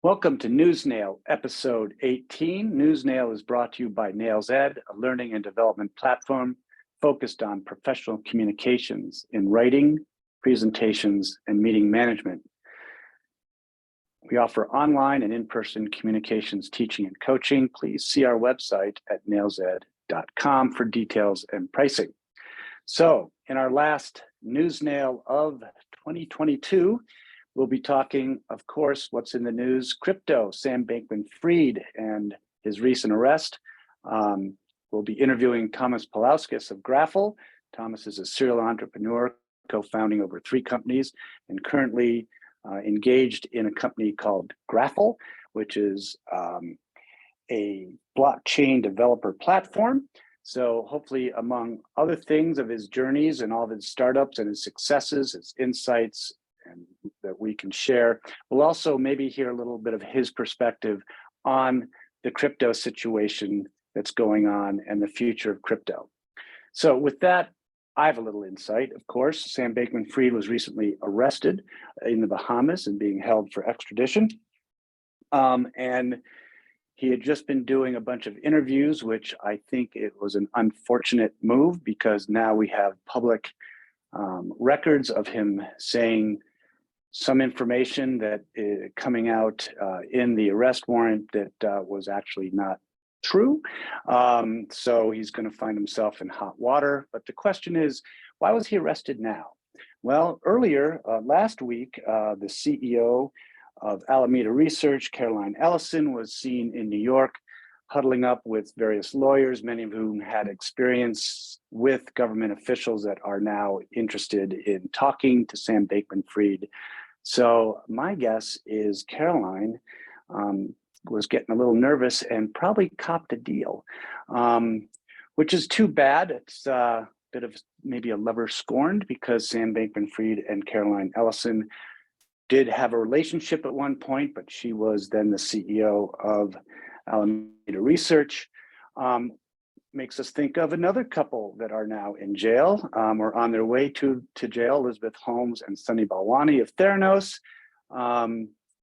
Welcome to NewsNale, episode 18. NewsNale is brought to you by Nails Ed, a learning and development platform focused on professional communications in writing, presentations, and meeting management. We offer online and in-person communications teaching and coaching. Please see our website at nailsed.com for details and pricing. So in our last NewsNale of 2022, we'll be talking, of course, what's in the news, crypto, Sam Bankman-Fried and his recent arrest. We'll be interviewing Tomas Paulauskas of Graffle. Tomas is a serial entrepreneur, co-founding over 3 companies and currently engaged in a company called Graffle, which is a blockchain developer platform. So hopefully, among other things of his journeys and all of his startups and his successes, his insights, and that we can share. We'll also maybe hear a little bit of his perspective on the crypto situation that's going on and the future of crypto. So with that, I have a little insight, of course. Sam Bankman-Fried was recently arrested in the Bahamas and being held for extradition. And he had just been doing a bunch of interviews, which I think it was an unfortunate move because now we have public records of him saying some information that is coming out in the arrest warrant that was actually not true. So he's going to find himself in hot water. But the question is, why was he arrested now? Well, earlier last week, the CEO of Alameda Research, Caroline Ellison, was seen in New York huddling up with various lawyers, many of whom had experience with government officials that are now interested in talking to Sam Bankman-Fried. So my guess is Caroline was getting a little nervous and probably copped a deal, which is too bad. It's a bit of maybe a lover scorned because Sam Bankman-Fried and Caroline Ellison did have a relationship at one point, but she was then the CEO of Alameda Research. Makes us think of another couple that are now in jail or on their way to jail, Elizabeth Holmes and Sunny Balwani of Theranos.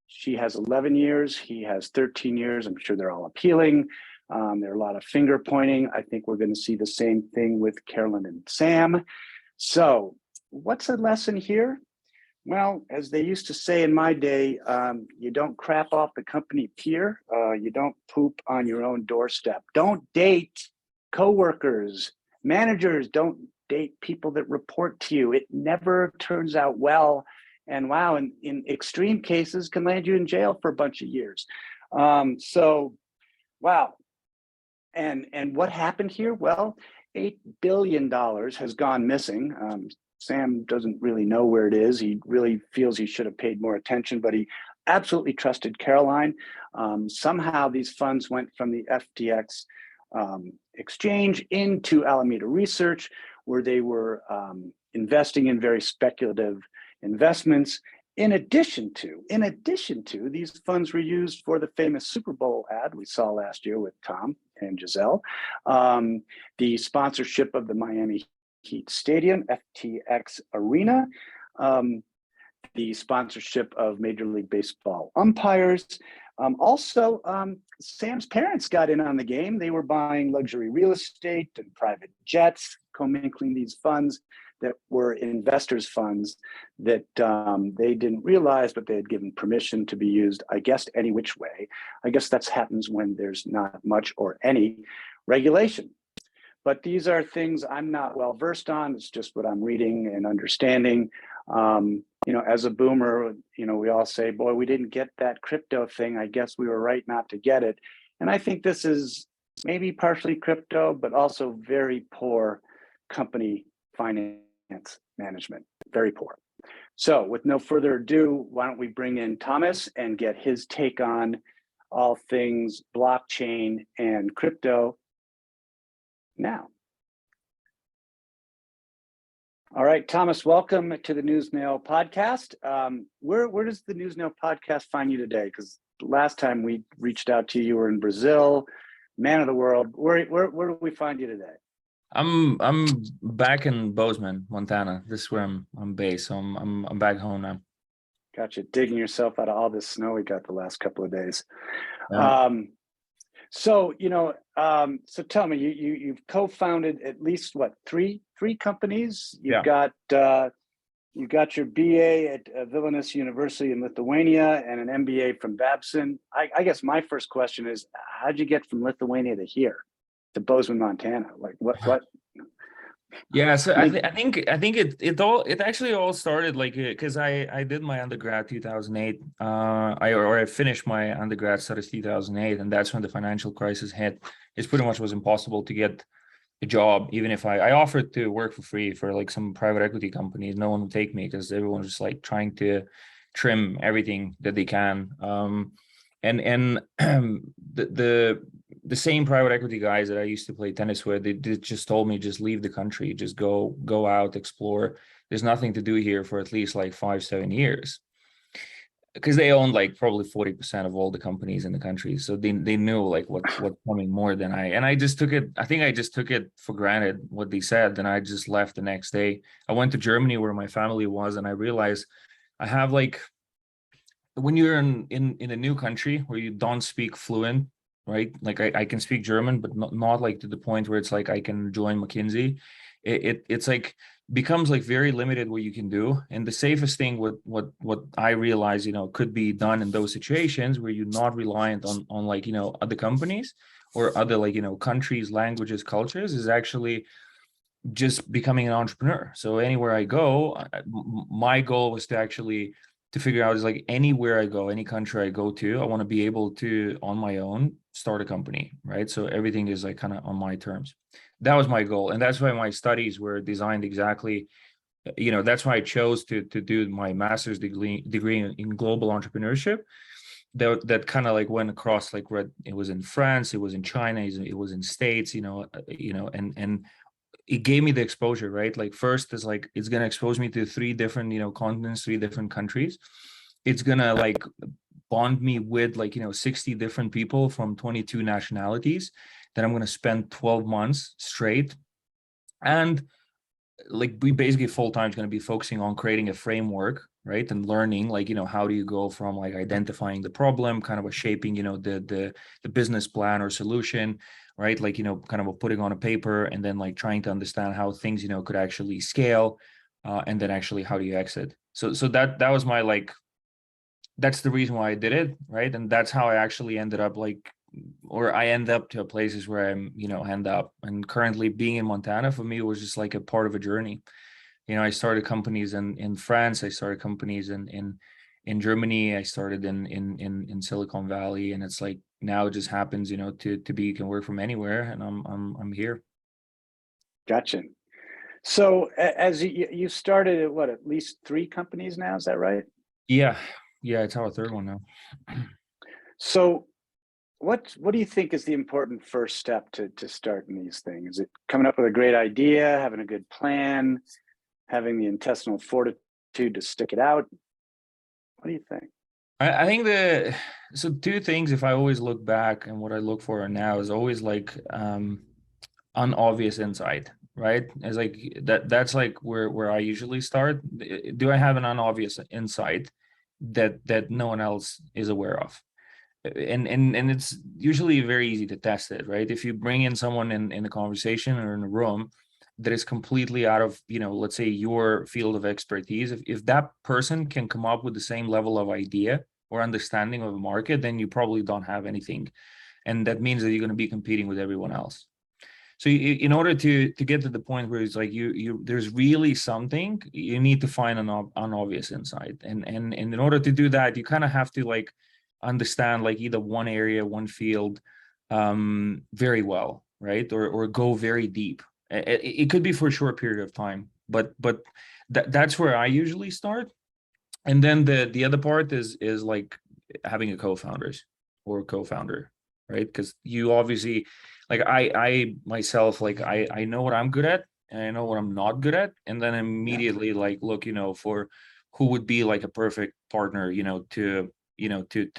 She has 11 years, he has 13 years. I'm sure they're all appealing. There are a lot of finger pointing. I think we're going to see the same thing with Carolyn and Sam. So what's the lesson here? Well, as they used to say in my day, you don't crap off the company pier. You don't poop on your own doorstep. Don't date coworkers, managers. Don't date people that report to you. It never turns out well. And wow, in extreme cases can land you in jail for a bunch of years. So, wow. And what happened here? Well, $8 billion has gone missing. Sam doesn't really know where it is. He really feels he should have paid more attention, but he absolutely trusted Caroline. Somehow these funds went from the FTX exchange into Alameda Research, where they were investing in very speculative investments. In addition to, these funds were used for the famous Super Bowl ad we saw last year with Tom and Giselle, the sponsorship of the Miami Heat Stadium, FTX Arena, the sponsorship of Major League Baseball umpires. Also, Sam's parents got in on the game. They were buying luxury real estate and private jets, commingling these funds that were investors' funds that they didn't realize, but they had given permission to be used, I guess, any which way. I guess that happens when there's not much or any regulation. But these are things I'm not well versed on. It's just what I'm reading and understanding. As a boomer, we all say, boy, we didn't get that crypto thing. I guess we were right not to get it. And I think this is maybe partially crypto, but also very poor company finance management, very poor. So with no further ado, why don't we bring in Tomas and get his take on all things blockchain and crypto now. All right, Tomas, welcome to the NewsNale podcast. Where does the NewsNale podcast find you today? Because last time we reached out to you, you were in Brazil, man of the world. Where do we find you today? I'm back in Bozeman, Montana. This is where I'm based. So I'm back home now. Gotcha. Digging yourself out of all this snow we got the last couple of days. Yeah. So tell me, you've co-founded at least what three companies? You've got you got your BA at Vilnius University in Lithuania and an MBA from Babson. I guess my first question is, how'd you get from Lithuania to here, to Bozeman, Montana? Like what? Yeah, so I think it actually all started like because I did my undergrad 2008. I finished my undergrad studies 2008, and that's when the financial crisis hit. It pretty much was impossible to get a job, even if I offered to work for free for like some private equity companies. No one would take me because everyone's just like trying to trim everything that they can. And the same private equity guys that I used to play tennis with, they just told me, just leave the country, just go out, explore. There's nothing to do here for at least like 5-7 years, because they own like probably 40% of all the companies in the country. So they knew like what's coming more than I just took it. I think I just took it for granted what they said. And I just left the next day. I went to Germany where my family was, and I realized I have like, when you're in a new country where you don't speak fluent, right? Like I can speak German, but not like to the point where it's like I can join McKinsey. It's like becomes like very limited what you can do. And the safest thing, what I realize, could be done in those situations where you're not reliant on like, other companies or other like, countries, languages, cultures, is actually just becoming an entrepreneur. So anywhere I go, my goal was to figure out is like anywhere I go, any country I go to, I want to be able to, on my own, start a company, right? So everything is like kind of on my terms. That was my goal. And that's why my studies were designed exactly, that's why I chose to do my master's degree in global entrepreneurship. That kind of like went across, like it was in France, it was in China, it was in States, and it gave me the exposure, right? Like first is like, it's going to expose me to 3 different, continents, 3 different countries. It's going to like bond me with like, 60 different people from 22 nationalities that I'm going to spend 12 months straight. And like we basically full time is going to be focusing on creating a framework, right? And learning like, how do you go from like identifying the problem, kind of a shaping, the business plan or solution, right? Like, kind of putting on a paper, and then like trying to understand how things, could actually scale, and then actually how do you exit. So that was my like, that's the reason why I did it, right? And that's how I actually ended up like, or I end up to places where I'm, end up. And currently being in Montana for me was just like a part of a journey. I started companies in France, I started companies in Germany, I started in Silicon Valley, and it's like now it just happens, to be, you can work from anywhere, and I'm here. Gotcha. So as you started at least 3 companies now, is that right? Yeah, it's our 3rd one now. So what do you think is the important first step to starting these things? Is it coming up with a great idea, having a good plan, having the intestinal fortitude to stick it out? What do you think? I think so 2 things, if I always look back, and what I look for now is always like unobvious insight, right? It's like that's like where I usually start. Do I have an unobvious insight that no one else is aware of? And it's usually very easy to test it, right? If you bring in someone in a conversation or in a room that is completely out of, let's say your field of expertise, if that person can come up with the same level of idea or understanding of a market, then you probably don't have anything. And that means that you're going to be competing with everyone else. So in order to get to the point where it's like there's really something, you need to find an obvious insight. And in order to do that, you kind of have to like understand like either one area, one field very well, right? Or go very deep. It could be for a short period of time, but that's where I usually start. And then the other part is like having a co-founders or co-founder, right? Because you obviously, like I myself, like I know what I'm good at and I know what I'm not good at, and then immediately like look, for who would be like a perfect partner, to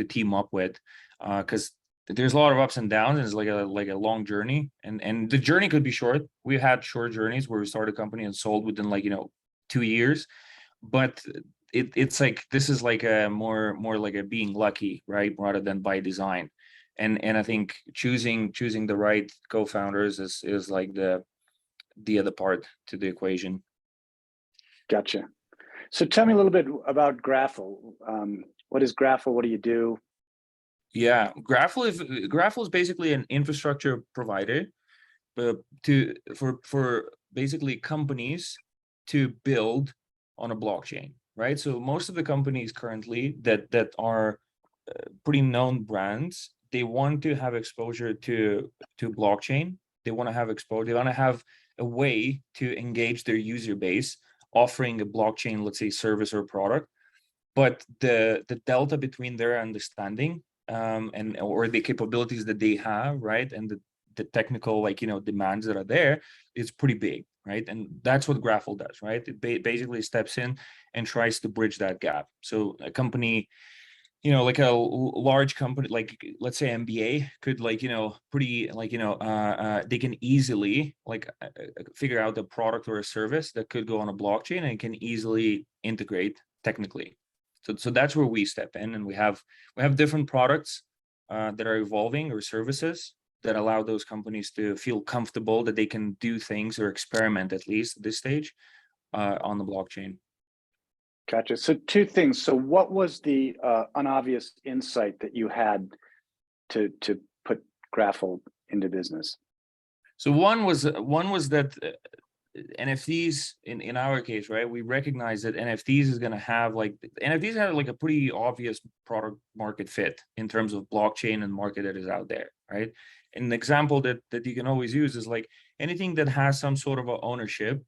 team up with, because there's a lot of ups and downs, and it's like a long journey, and the journey could be short. We've had short journeys where we started a company and sold within like 2 years, but it's like, this is like a more like a being lucky, right, rather than by design. And I think choosing the right co-founders is like the other part to the equation. Gotcha. So tell me a little bit about Graffle. What is Graffle? What do you do? Yeah, Graffle is basically an infrastructure provider, for basically companies to build on a blockchain, right? So most of the companies currently that are pretty known brands, they want to have exposure to blockchain. They want to have exposure. They want to have a way to engage their user base, offering a blockchain, let's say, service or product. But the delta between their understanding and or the capabilities that they have, right, and the technical, like, demands that are there, is pretty big, right? And that's what Graffle does, right? It basically steps in and tries to bridge that gap. So a company, like a large company, like let's say MBA, could, like, pretty, like, they can easily, like, figure out a product or a service that could go on a blockchain and can easily integrate technically. So that's where we step in, and we have different products that are evolving, or services that allow those companies to feel comfortable that they can do things, or experiment, at least at this stage, on the blockchain. Gotcha. So two things. So what was the unobvious insight that you had to put Graffle into business? So one was that NFTs, in our case, right, we recognize that NFTs is going to have, like, NFTs had like a pretty obvious product market fit in terms of blockchain and market that is out there, right? An example that you can always use is, like, anything that has some sort of a ownership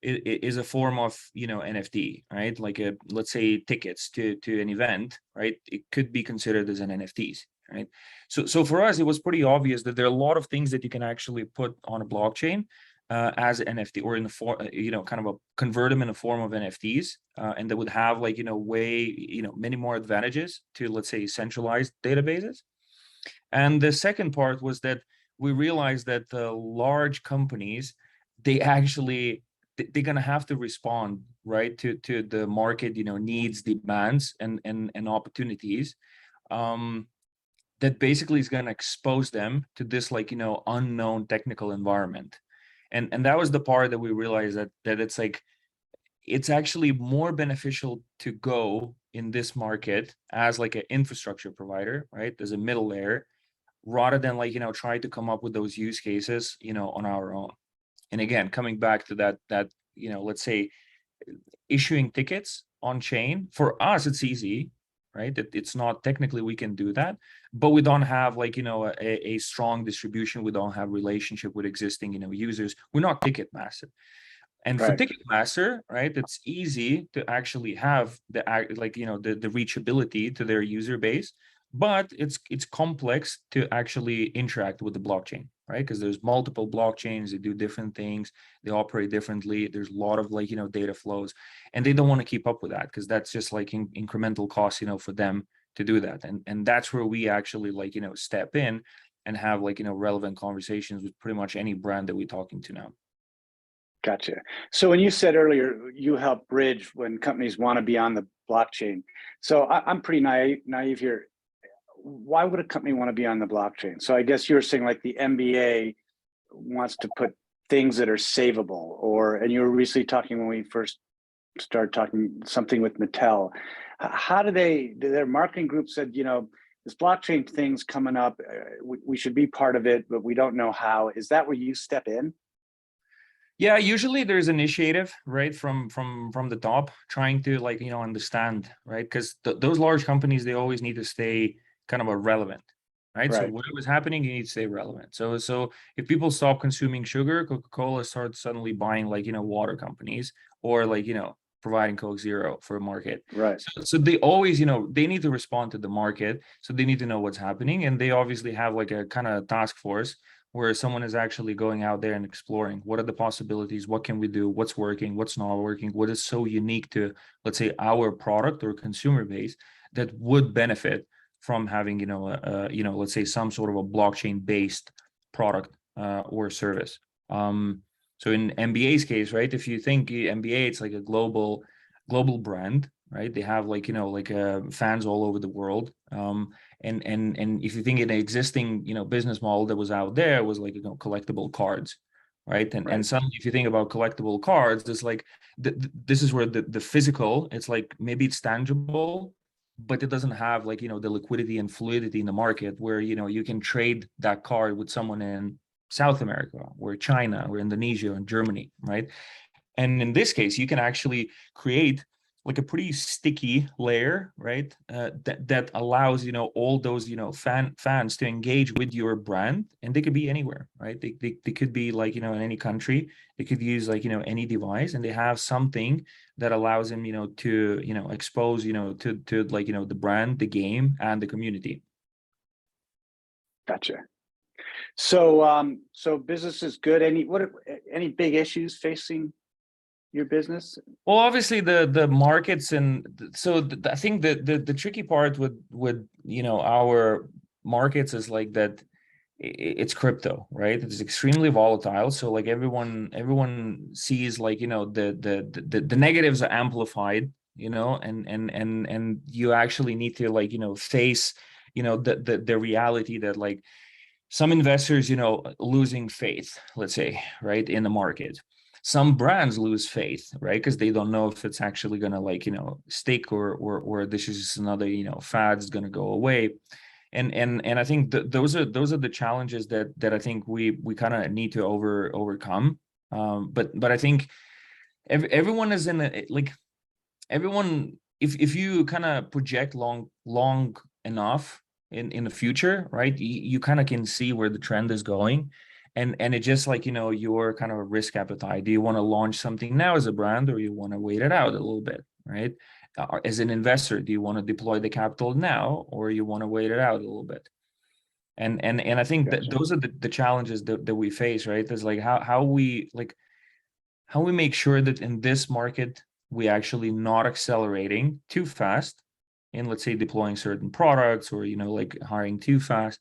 is a form of, NFT, right? Like, let's say tickets to an event, right? It could be considered as an NFTs, right? So for us, it was pretty obvious that there are a lot of things that you can actually put on a blockchain as NFT, or in the form, kind of convert them in a form of NFTs, and that would have, like, many more advantages to, let's say, centralized databases. And the second part was that we realized that the large companies, they actually, they're going to have to respond, right, to the market, needs, demands, and opportunities, that basically is going to expose them to this, like, unknown technical environment. And that was the part that we realized, that it's like, it's actually more beneficial to go in this market as, like, an infrastructure provider, right, as a middle layer, rather than, like, try to come up with those use cases, on our own. And again, coming back to that, let's say, issuing tickets on chain, for us, it's easy, right? It's not technically, we can do that, but we don't have, like, a strong distribution. We don't have relationship with existing, users. We're not Ticketmaster. And for Right. Ticketmaster, right, it's easy to actually have the, like, the reachability to their user base, but it's complex to actually interact with the blockchain, right? Because there's multiple blockchains, they do different things, they operate differently. There's a lot of, like, data flows, and they don't want to keep up with that, because that's just like incremental costs, for them to do that. And that's where we actually, like, step in and have, like, relevant conversations with pretty much any brand that we're talking to now. Gotcha. So when you said earlier, you help bridge when companies want to be on the blockchain. So I'm pretty naive here. Why would a company want to be on the blockchain? So I guess you're saying, like, the MBA wants to put things that are savable, and you were recently talking, when we first started talking, something with Mattel. How do their marketing group said, this blockchain thing's coming up, we should be part of it, but we don't know how. Is that where you step in? Yeah, usually there's initiative, right, from the top, trying to, like, understand, right, because those large companies, they always need to stay kind of relevant, right? So Right. whatever's happening, you need to stay relevant. So if people stop consuming sugar, Coca-Cola starts suddenly buying, like, water companies, or, like, providing Coke Zero for a market. Right. So they always, they need to respond to the market, so they need to know what's happening, and they obviously have, like, a kind of task force where someone is actually going out there and exploring what are the possibilities, what can we do, what's working, what's not working, what is so unique to, let's say, our product or consumer base that would benefit from having, let's say, some sort of a blockchain based product or service. So in MBA's case, right, if you think MBA, it's like a global brand, right? They have like, fans all over the world. And if you think in an existing, business model that was out there was like, collectible cards, right? And Right. suddenly if you think about collectible cards, it's like, this is where the physical, it's like, maybe it's tangible, but it doesn't have like, the liquidity and fluidity in the market where, you can trade that card with someone in South America or China or Indonesia and Germany, right? And in this case, you can actually create like a pretty sticky layer, right? That allows, all those, fans to engage with your brand, and they could be anywhere, right? They could be like, in any country. They could use like, any device, and they have something that allows them, to, expose, to like, the brand, the game, and the community. Gotcha. So business is good. Any big issues facing your business? Well, obviously the markets, and so I think the tricky part with our markets is like that it's crypto, right? It's extremely volatile. So like everyone sees like the negatives are amplified, and you actually need to like face the reality that like some investors losing faith, let's say, right, in the market. Some brands lose faith, right, because they don't know if it's actually going to like stick, or this is just another fad's going to go away. And I think those are the challenges that I think we kind of need to overcome. But I think everyone is in a, like everyone, if you kind of project long enough in the future, right, you kind of can see where the trend is going. And it just like your kind of risk appetite. Do you want to launch something now as a brand, or you want to wait it out a little bit, right? As an investor, do you want to deploy the capital now, or you want to wait it out a little bit? And I think that Gotcha. those are the challenges that we face, right? Is like how we make sure that in this market we actually not accelerating too fast in, let's say, deploying certain products, or like hiring too fast,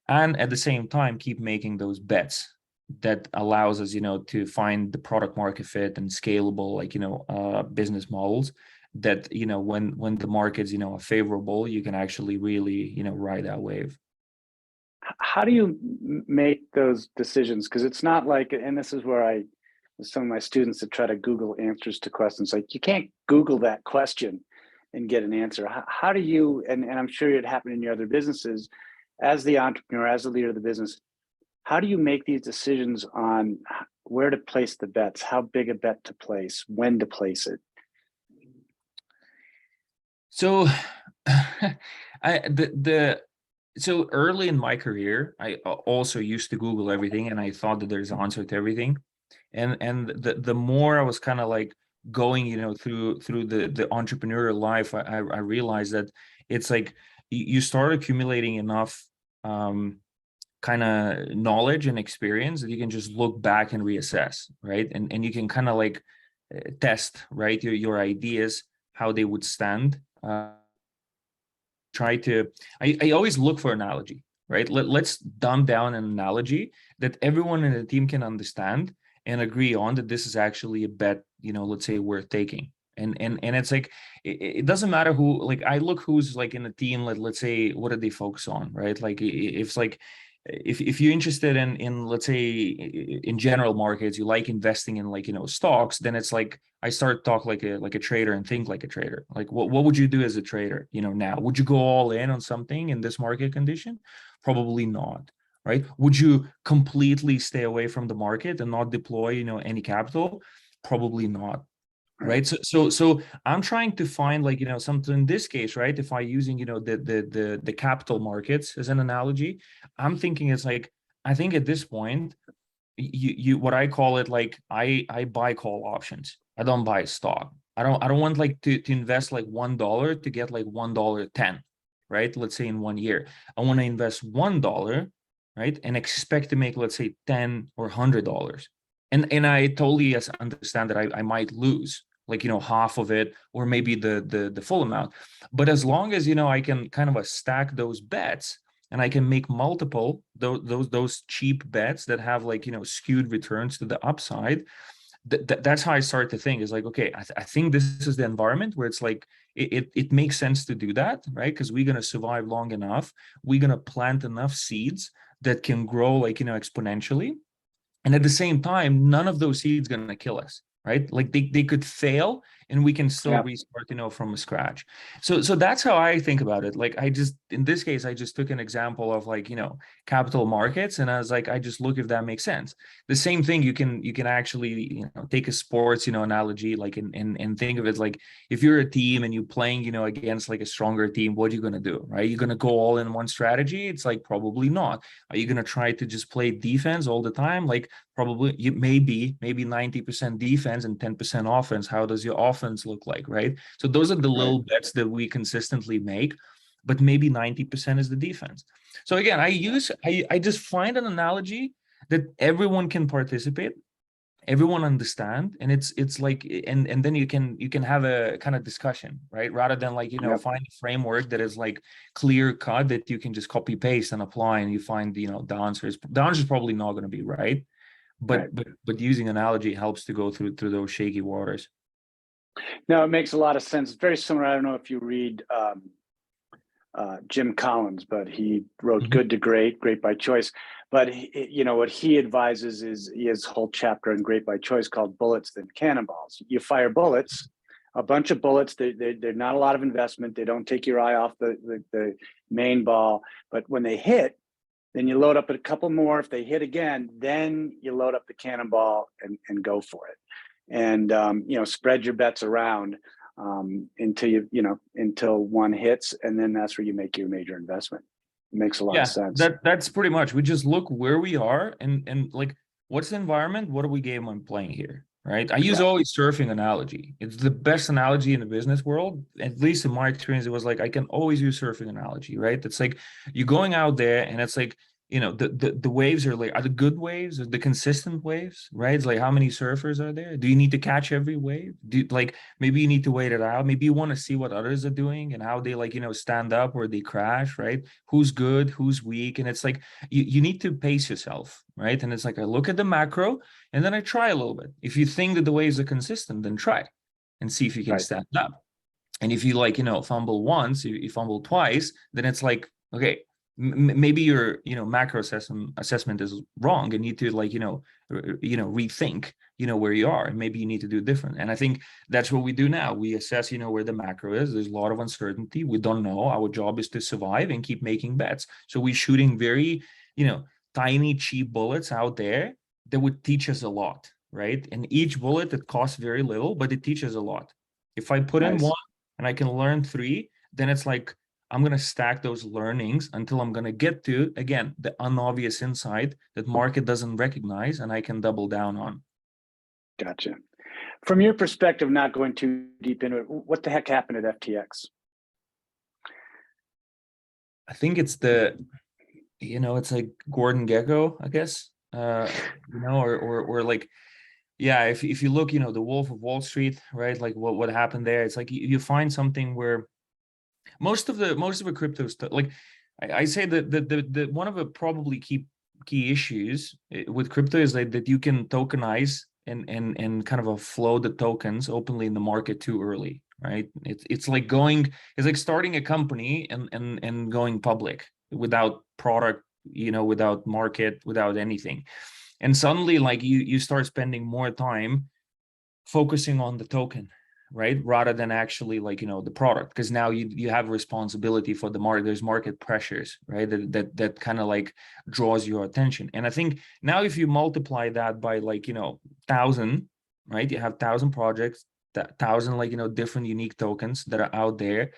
and at the same time keep making those bets that allows us to find the product market fit and scalable like business models that when the markets are favorable, you can actually really ride that wave. How do you make those decisions? Because it's not like, and this is where some of my students that try to Google answers to questions, like you can't Google that question and get an answer. How do you, and I'm sure it happened in your other businesses, as the entrepreneur, as the leader of the business, how do you make these decisions on where to place the bets, how big a bet to place, when to place it? So so early in my career, I also used to Google everything, and I thought that there's an answer to everything. And the more I was kind of like going through the entrepreneurial life, I realized that it's like you start accumulating enough kind of knowledge and experience that you can just look back and reassess, right? And you can kind of like test, right, your ideas, how they would stand. I always look for analogy, right? Let's dumb down an analogy that everyone in the team can understand and agree on, that this is actually a bet, let's say, worth taking. And it's like it doesn't matter who, like I look who's like in the team, let's say, what do they focus on, right? Like if it's like if you're interested in let's say in general markets, you like investing in like stocks, then it's like I start talk like a trader and think like a trader. Like what would you do as a trader now? Would you go all in on something in this market condition? Probably not, right? Would you completely stay away from the market and not deploy any capital? Probably not. Right. So I'm trying to find like something in this case, right? If I using the capital markets as an analogy, I'm thinking it's like, I think at this point, you what I call it, like I buy call options. I don't buy stock. I don't want like to invest like $1 to get like $1.10, right? Let's say in 1 year. I want to invest $1, right, and expect to make, let's say, $10 or $100. And I totally understand that I might lose like half of it, or maybe the full amount. But as long as I can kind of stack those bets, and I can make multiple those cheap bets that have like skewed returns to the upside, that's how I start to think is like, okay, I think this is the environment where it's like, it makes sense to do that, right? Because we're going to survive long enough. We're going to plant enough seeds that can grow like, exponentially. And at the same time, none of those seeds going to kill us, right? Like they could fail and we can still Yeah. restart, from scratch. So that's how I think about it. Like in this case, I just took an example of like, capital markets. And I was like, I just look if that makes sense. The same thing, you can actually, take a sports, analogy, like and think of it like if you're a team and you're playing, against like a stronger team, what are you going to do, right? You're going to go all in one strategy? It's like, probably not. Are you going to try to just play defense all the time? Like, probably you maybe 90% defense and 10% offense. How does your offense look like, right? So those are the little bets that we consistently make, but maybe 90% is the defense. So again, I just find an analogy that everyone can participate, everyone understand, and it's like, and then you can have a kind of discussion, right? Rather than like, Yep. find a framework that is like clear cut that you can just copy paste and apply, and you find, the answer is probably not going to be right. But using analogy helps to go through those shaky waters. No, it makes a lot of sense. Very similar. I don't know if you read Jim Collins, but he wrote Good to Great, Great by Choice. But what he advises is his whole chapter in Great by Choice called Bullets Than Cannonballs. You fire bullets, a bunch of bullets. They're not a lot of investment. They don't take your eye off the main ball. But when they hit, then you load up a couple more. If they hit again, then you load up the cannonball and go for it. And spread your bets around until one hits, and then that's where you make your major investment. It makes a lot of sense. That's pretty much. We just look where we are and like, what's the environment? What are we game on playing here? Right. I use always surfing analogy. It's the best analogy in the business world. At least in my experience, it was like I can always use surfing analogy, right? It's like you're going out there and it's like, the waves are the good waves, or the consistent waves, right? It's like, how many surfers are there? Do you need to catch every wave? Maybe you need to wait it out. Maybe you want to see what others are doing and how they stand up or they crash, right? Who's good, who's weak. And it's like you need to pace yourself, right? And it's like I look at the macro and then I try a little bit. If you think that the waves are consistent, then try and see if you can stand up. And if you fumble once, you fumble twice, then it's like, okay, maybe your macro assessment is wrong and need to rethink where you are, and maybe you need to do different. And I think that's what we do now. We assess where the macro is. There's a lot of uncertainty. We don't know. Our job is to survive and keep making bets. So we're shooting very tiny cheap bullets out there that would teach us a lot, right? And each bullet, it costs very little, but it teaches a lot. If I put in one and I can learn 3, then it's like I'm going to stack those learnings until I'm going to get to, again, the unobvious insight that market doesn't recognize and I can double down on. Gotcha. From your perspective, not going too deep into it, what the heck happened at FTX? I think it's it's like Gordon Gekko, I guess, or like, yeah, if you look, the Wolf of Wall Street, right? Like what happened there? It's like you find something where most of the crypto stuff, like I say that the one of the probably key issues with crypto is that you can tokenize and kind of flow the tokens openly in the market too early, right? It's like starting a company and going public without product, without market, without anything. And suddenly, like you start spending more time focusing on the token, right, rather than actually the product, because now you have responsibility for the market. There's market pressures, right, that kind of like draws your attention. And I think now if you multiply that by 1,000, right, you have 1,000 projects, 1,000 different unique tokens that are out there.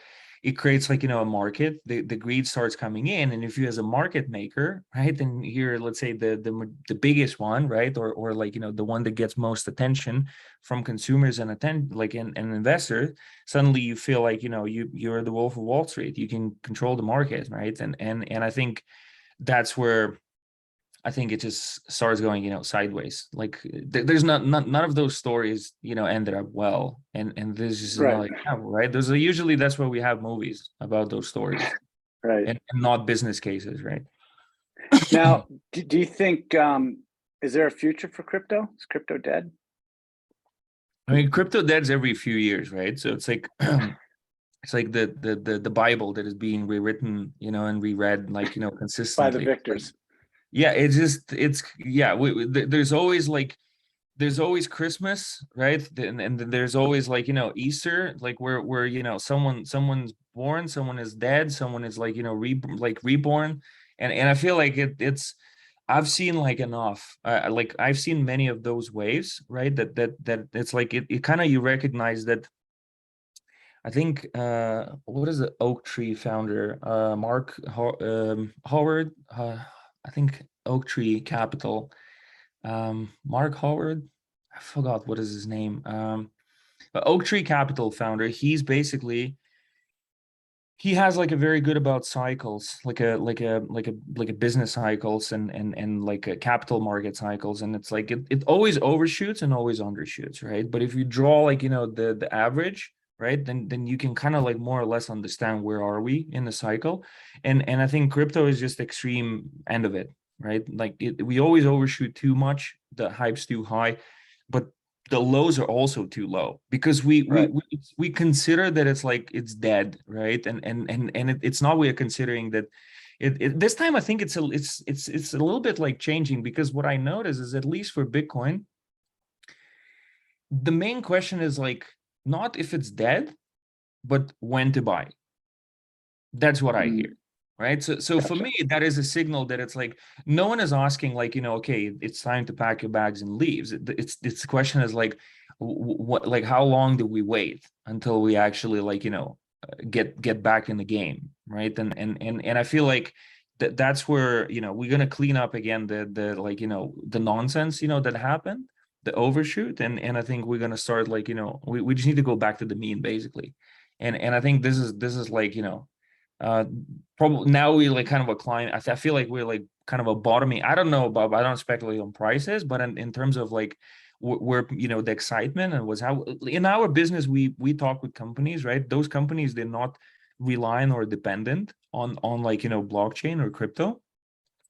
It creates a market. The greed starts coming in, and if you as a market maker, right, then here, let's say the biggest one, right, or the one that gets most attention from consumers and an investor, suddenly you feel like you're the Wolf of Wall Street. You can control the market, right? And I think that's where I think it just starts going, sideways. Like there's none of those stories, ended up well. And this is another example, right? Usually that's why we have movies about those stories, right? And not business cases, right? Now, do you think is there a future for crypto? Is crypto dead? I mean, crypto dead's every few years, right? So it's like it's like the Bible that is being rewritten, and reread, like, By the consistently. Like, victors. yeah, it's yeah. There's always Christmas, right? And then there's always, like, Easter, like where someone's born, someone is dead, someone is, like, reborn, and I feel like it's I've seen, like, enough. Like, I've seen many of those waves, right? That it's like it kind of, you recognize that. I think, what is the Oak Tree founder? Howard. I think Oak Tree Capital. Mark Howard. I forgot what is his name. But Oak Tree Capital founder. He has, like, a very good about cycles, like a business cycles, and like a capital market cycles, and it's like it always overshoots and always undershoots, right? But if you draw, like, the average, right, then you can kind of, like, more or less understand where are we in the cycle, and I think crypto is just extreme end of it, right? Like, we always overshoot too much, the hype's too high, but the lows are also too low, because Right. we consider that it's like it's dead, right? It's not. We are considering that this time. I think it's a little bit, like, changing, because what I notice is, at least for Bitcoin, the main question is, like, not if it's dead, but when to buy. That's what I hear. Mm, Right. So for gotcha. me, that is a signal that it's like no one is asking, like, okay, it's time to pack your bags and leaves. It's the question is, like, what, like, how long do we wait until we actually, like, get back in the game, right? And I feel like that's where, we're gonna clean up again the like, the nonsense, that happened, the overshoot, and I think we're gonna start, like, we just need to go back to the mean, basically. And I think this is like, uh probably now we, like, kind of a climb. I feel like we're, like, kind of a bottoming. I don't know about, I don't speculate on prices, but in terms of, like, where, the excitement and was how in our business we talk with companies, right? Those companies, they're not relying or dependent on like, blockchain or crypto.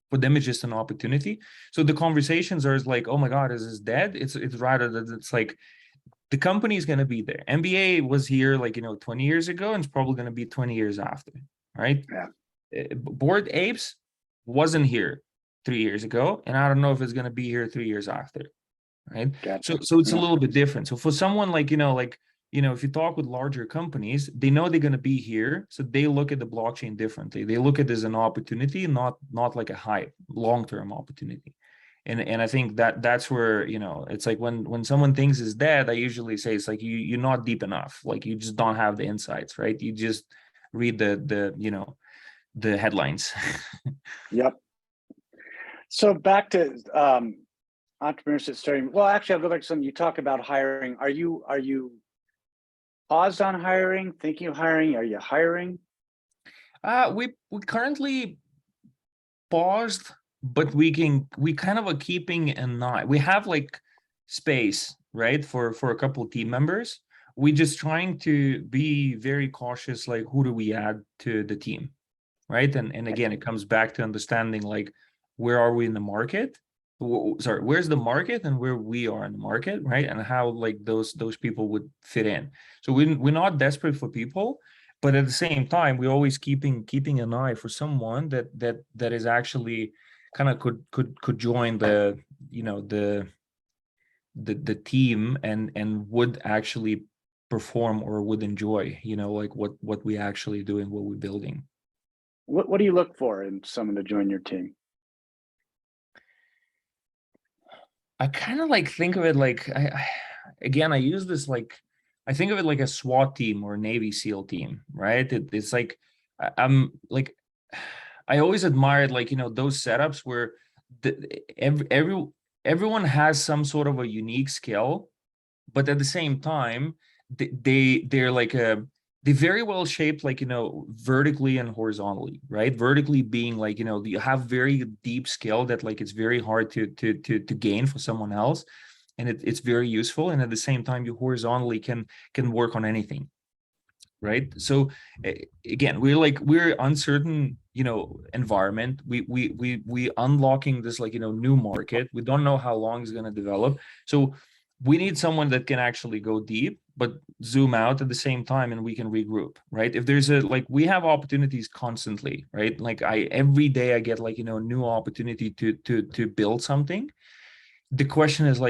For them, it's just an opportunity. So the conversations are like, oh my God, is this dead? It's rather that it's like the company is going to be there. NBA was here, like, 20 years ago, and it's probably going to be 20 years after, right? Yeah. Bored Apes wasn't here 3 years ago, and I don't know if it's going to be here 3 years after, right? So Gotcha. so it's a Yeah. little bit different. So for someone, like, if you talk with larger companies, they know they're going to be here, so they look at the blockchain differently. They look at it as an opportunity, not like a hype, long-term opportunity. And I think that's where, it's like when someone thinks is dead, I usually say it's like you're not deep enough. Like, you just don't have the insights, right? You just read the headlines. Yep. So back to entrepreneurship starting. Well, actually, I'll go back to something you talk about hiring. Are you paused on hiring? Thinking of hiring? Are you hiring? We currently paused, but we kind of are keeping an eye. We have, like, space, right, for a couple of team members. We just trying to be very cautious, like, who do we add to the team, right? And again, it comes back to understanding, like, where are we in the market? Sorry, where's the market and where we are in the market, right? And how, like, those people would fit in. So we're not desperate for people, but at the same time, we're always keeping an eye for someone that is actually kind of could join the team, and would actually perform or would enjoy, like, what we actually doing, what we're building. What do you look for in someone to join your team? I kind of, like, think of it like again, I use this, like, I think of it like a SWAT team or a Navy SEAL team, right? It's like I'm like I always admired, like, those setups where everyone has some sort of a unique skill, but at the same time, they're like they very well shaped, like, vertically and horizontally, right? Vertically being, like, you have very deep skill that, like, it's very hard to gain for someone else, and it's very useful, and at the same time, you horizontally can work on anything, right? So again, we're uncertain, environment. We unlocking this, like, new market. We don't know how long it's going to develop. So we need someone that can actually go deep, but zoom out at the same time, and we can regroup, right? If there's we have opportunities constantly, right? Like every day I get new opportunity to build something. The question is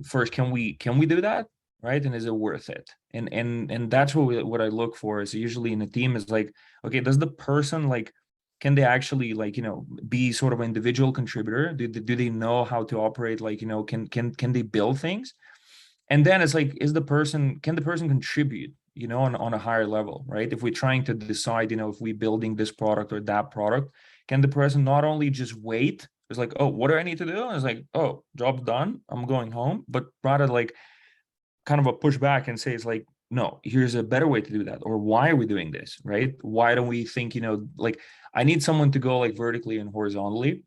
first, can we do that, right? And is it worth it? And that's what I look for is usually in a team is okay, does the person can they actually be sort of an individual contributor? Do they know how to operate? Can they build things? And then it's can the person contribute on a higher level, right? If we're trying to decide if we're building this product or that product, can the person not only just wait, it's oh, what do I need to do? And it's oh, job's done, I'm going home, but rather kind of a pushback and say no, here's a better way to do that, or why are we doing this, right? Why don't we think I need someone to go vertically and horizontally.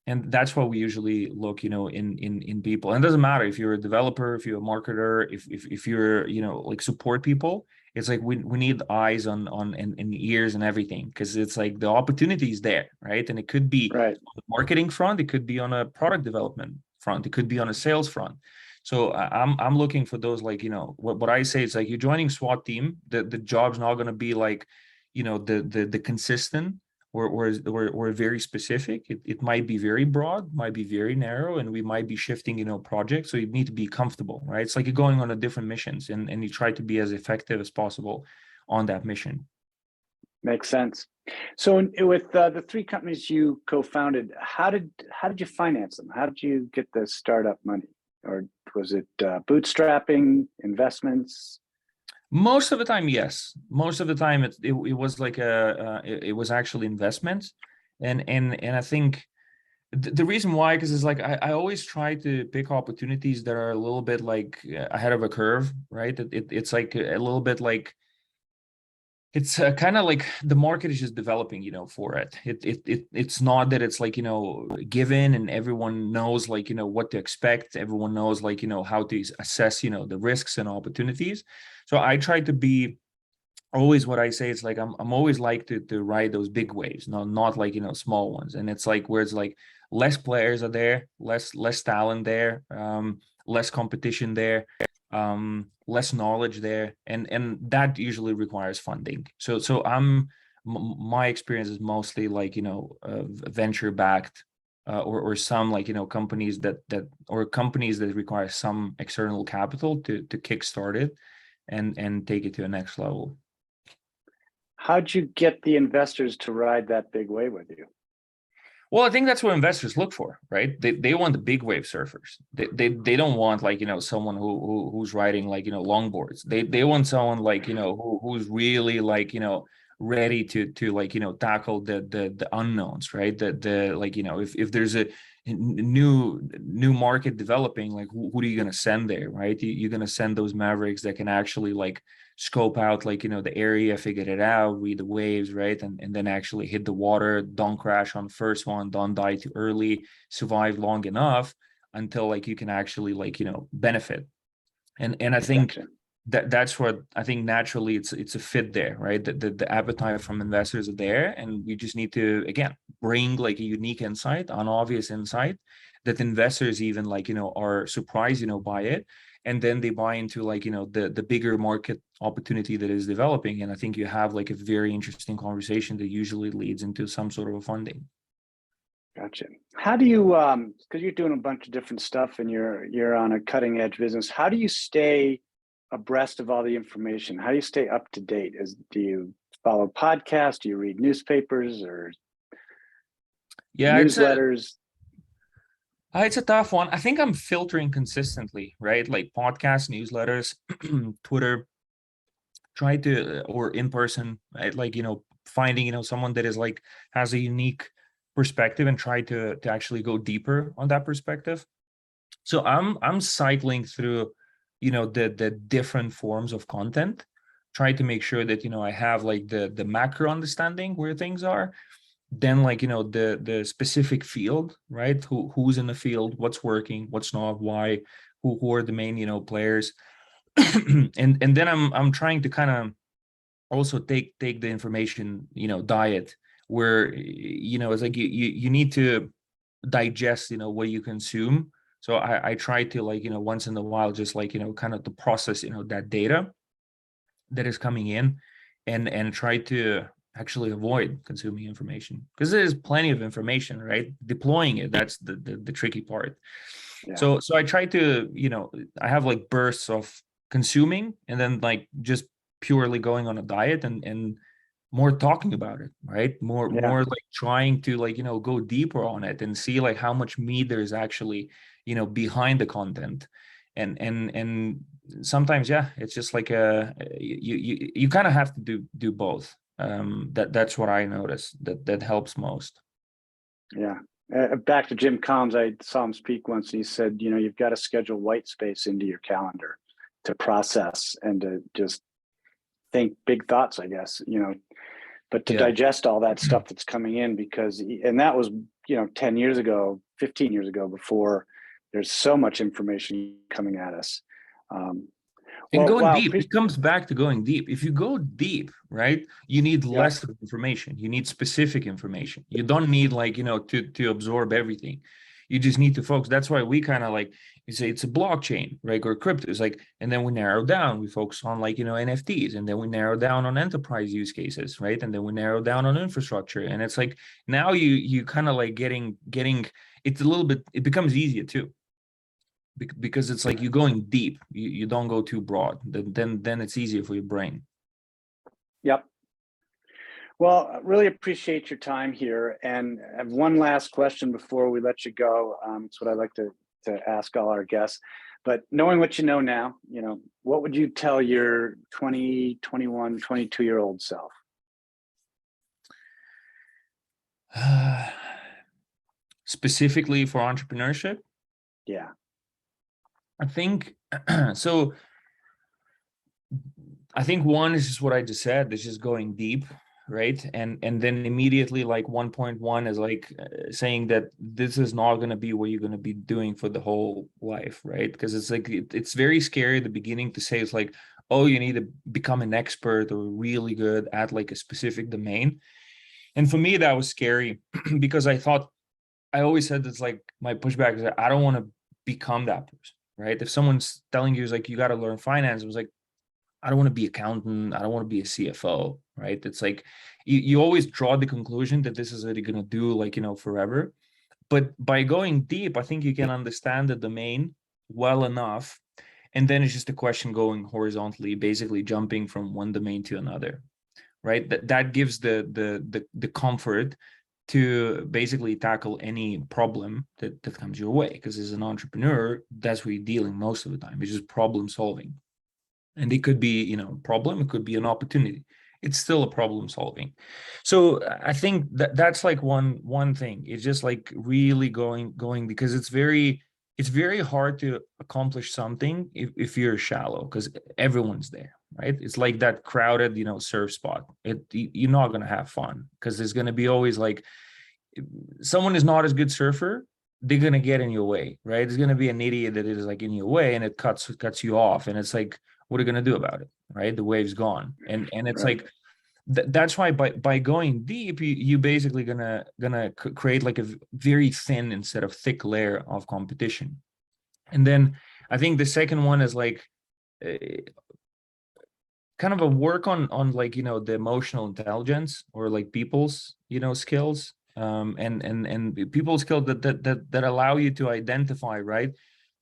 And that's what we usually look in people. And it doesn't matter if you're a developer, if you're a marketer, if you're support people. It's we need eyes on and ears and everything, because it's the opportunity is there, right? And it could be right on the marketing front, it could be on a product development front, it could be on a sales front. So I'm looking for those what I say is you're joining SWAT team. The job's not going to be the consistent or very specific. It might be very broad, might be very narrow, and we might be shifting projects. So you need to be comfortable, right? It's you're going on a different missions, and you try to be as effective as possible on that mission. Makes sense. So with the three companies you co-founded, how did you finance them? How did you get the startup money? Or was it bootstrapping, investments? Most of the time, yes. Most of the time, it was it was actually investments, and I think the reason why, because it's I always try to pick opportunities that are a little bit ahead of a curve, right? It's a little bit it's kind of the market is just developing for it. It's not that it's given and everyone knows what to expect, everyone knows how to assess the risks and opportunities. So I try to be always, what I say is I'm always to ride those big waves, not small ones. And it's where it's less players are there, less talent there, less competition there, less knowledge there, and that usually requires funding. So my experience is mostly venture backed, or some companies that require some external capital to kickstart it and take it to the next level. How'd you get the investors to ride that big wave with you? Well, I think that's what investors look for, right? They want the big wave surfers. They don't want someone who's riding longboards. They want someone who's really ready to tackle the unknowns, right? If there's a new market developing, who are you going to send there, right? You're going to send those mavericks that can actually scope out the area, figure it out, read the waves, right? And then actually hit the water, don't crash on the first one, don't die too early, survive long enough until you can actually benefit. And I think that's what I think naturally it's a fit there, right? The appetite from investors are there, and we just need to again bring a unique insight, unobvious insight that investors even are surprised by it. And then they buy into the bigger market opportunity that is developing. And I think you have a very interesting conversation that usually leads into some sort of a funding. Gotcha. How do you, because you're doing a bunch of different stuff and you're on a cutting edge business, how do you stay abreast of all the information? How do you stay up to date? Do you follow podcasts? Do you read newspapers or newsletters? It's a tough one. I think I'm filtering consistently, right? Podcasts, newsletters, Twitter, try to, or in person, right? Finding, someone that is has a unique perspective and try to actually go deeper on that perspective. So I'm cycling through, the different forms of content, try to make sure that, I have the macro understanding where things are. Then the specific field, right? Who's in the field, what's working, what's not, why, who are the main players. and then I'm trying to kind of also take the information diet where it's you need to digest what you consume So I try to, like, once in a while, just like, kind of to process, that data that is coming in, and try to actually avoid consuming information, because there's plenty of information, right? Deploying it, that's the tricky part. Yeah. So I try to, I have like bursts of consuming, and then like just purely going on a diet, and more talking about it, right? More like trying to, like, go deeper on it and see like how much meat there is actually, behind the content. And sometimes, yeah, it's just like you kind of have to do both. That's what I noticed that helps most. Yeah. Back to Jim Combs, I saw him speak once, and he said, you've got to schedule white space into your calendar to process and to just think big thoughts, I guess, but to digest all that stuff that's coming in, because, and that was, 10 years ago, 15 years ago, before there's so much information coming at us. And going deep, it comes back to going deep. If you go deep, right, you need less of information. You need specific information. You don't need, like, to absorb everything. You just need to focus. That's why we kind of like, you say it's a blockchain, right, or crypto. It's like, and then we narrow down. We focus on, like, NFTs, and then we narrow down on enterprise use cases, right, and then we narrow down on infrastructure. And it's like now you kind of like getting it's a little bit. It becomes easier too, because it's like you're going deep. You don't go too broad. Then it's easier for your brain. Yep. Well, I really appreciate your time here, and I have one last question before we let you go. It's what I like to ask all our guests. But knowing what you know now, what would you tell your 20, 21, 22-year-old self? Specifically for entrepreneurship? Yeah. I think so. I think one is just what I just said. It's just going deep, right? And then immediately, like 1.1 is like saying that this is not going to be what you're going to be doing for the whole life, right? Because it's like it's very scary at the beginning to say it's like, oh, you need to become an expert or really good at like a specific domain. And for me, that was scary because I always said it's like my pushback is that I don't want to become that person, right? If someone's telling you, it's like, you got to learn finance, it was like, I don't want to be accountant. I don't want to be a CFO, right? It's like you always draw the conclusion that this is what you're going to do, like, forever. But by going deep, I think you can understand the domain well enough. And then it's just a question going horizontally, basically jumping from one domain to another, right? That gives the comfort to basically tackle any problem that comes your way. Because as an entrepreneur, that's what you're dealing most of the time. It's just problem solving. And it could be, problem, it could be an opportunity. It's still a problem solving. So I think that's like one thing. It's just like really going, because it's very hard to accomplish something if you're shallow, because everyone's there, right? It's like that crowded, surf spot. You're not going to have fun, because there's going to be always like, someone is not as good surfer, they're going to get in your way, right? There's going to be an idiot that is like in your way, and it cuts you off. And it's like, what are you going to do about it, right? The wave's gone. And it's Right. like, that's why by going deep, you basically gonna create like a very thin instead of thick layer of competition. And then I think the second one is like kind of a work on like, the emotional intelligence, or like people's, skills, and people skills that allow you to identify, right,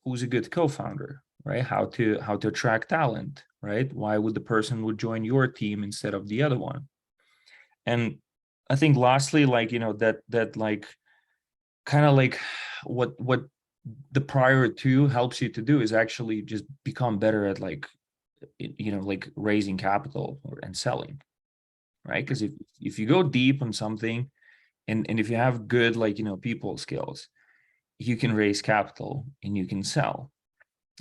who's a good co-founder, right, how to attract talent, right, why would the person would join your team instead of the other one. And I think lastly, like, that like kind of like what the prior to helps you to do is actually just become better at like, like raising capital and selling, right? Because if you go deep on something, and if you have good, like, people skills, you can raise capital and you can sell,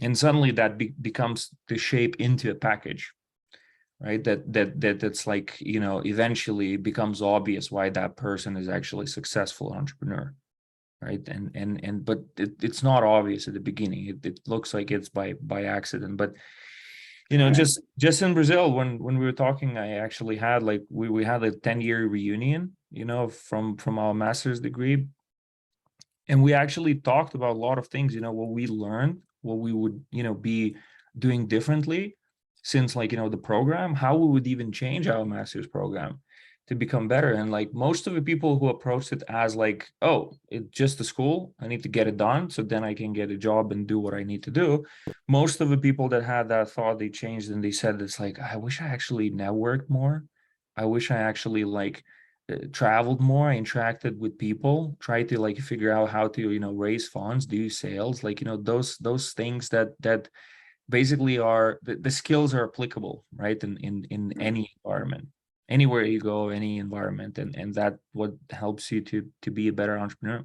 and suddenly that becomes the shape into a package, right? That's like, eventually becomes obvious why that person is actually a successful entrepreneur, right? And but it's not obvious at the beginning. It looks like it's by accident. But just in Brazil, when we were talking, I actually had like we had a 10-year reunion, from our master's degree. And we actually talked about a lot of things, what we learned, what we would, be doing differently since like, the program, how we would even change our master's program to become better. And like most of the people who approached it as like, oh, it's just a school, I need to get it done so then I can get a job and do what I need to do. Most of the people that had that thought, they changed and they said, it's like, I wish I actually networked more. I wish I actually like traveled more, I interacted with people, tried to like figure out how to, raise funds, do sales, like, those things that basically are the skills are applicable, right? In any environment, anywhere you go, any environment, and that what helps you to be a better entrepreneur.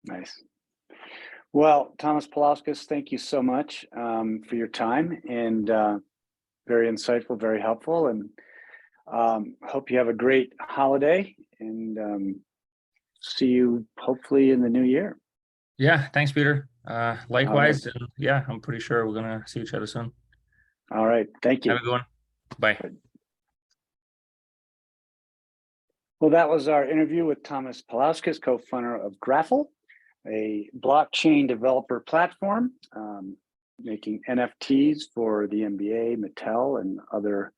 Nice. Well, Tomas Paulauskas, thank you so much for your time, and very insightful, very helpful, and hope you have a great holiday, and see you hopefully in the new year. Yeah, thanks, Peter. Likewise, Right. and yeah, I'm pretty sure we're gonna see each other soon. All right, thank you. Have a good one. Bye. Well, that was our interview with Tomas Paulauskas, co-founder of Graffle, a blockchain developer platform, making NFTs for the NBA, Mattel, and other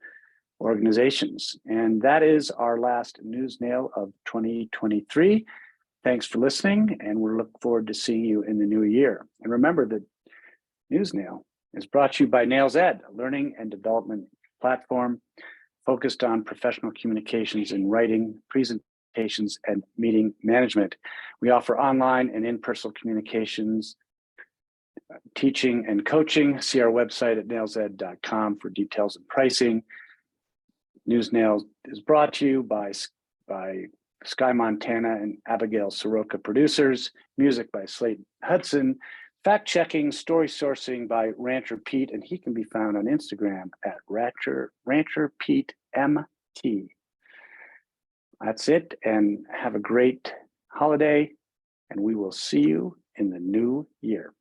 organizations. And that is our last NewsNale of 2023. Thanks for listening, and we look forward to seeing you in the new year. And remember that NewsNale is brought to you by Nails Ed, a learning and development platform focused on professional communications in writing, presentations, and meeting management. We offer online and in-person communications, teaching and coaching. See our website at nailsed.com for details and pricing. NewsNale is brought to you by Sky Montana and Abigail Soroka producers, music by Slate Hudson, fact-checking, story sourcing by Rancher Pete, and he can be found on Instagram at Rancher Pete MT. That's it, and have a great holiday, and we will see you in the new year.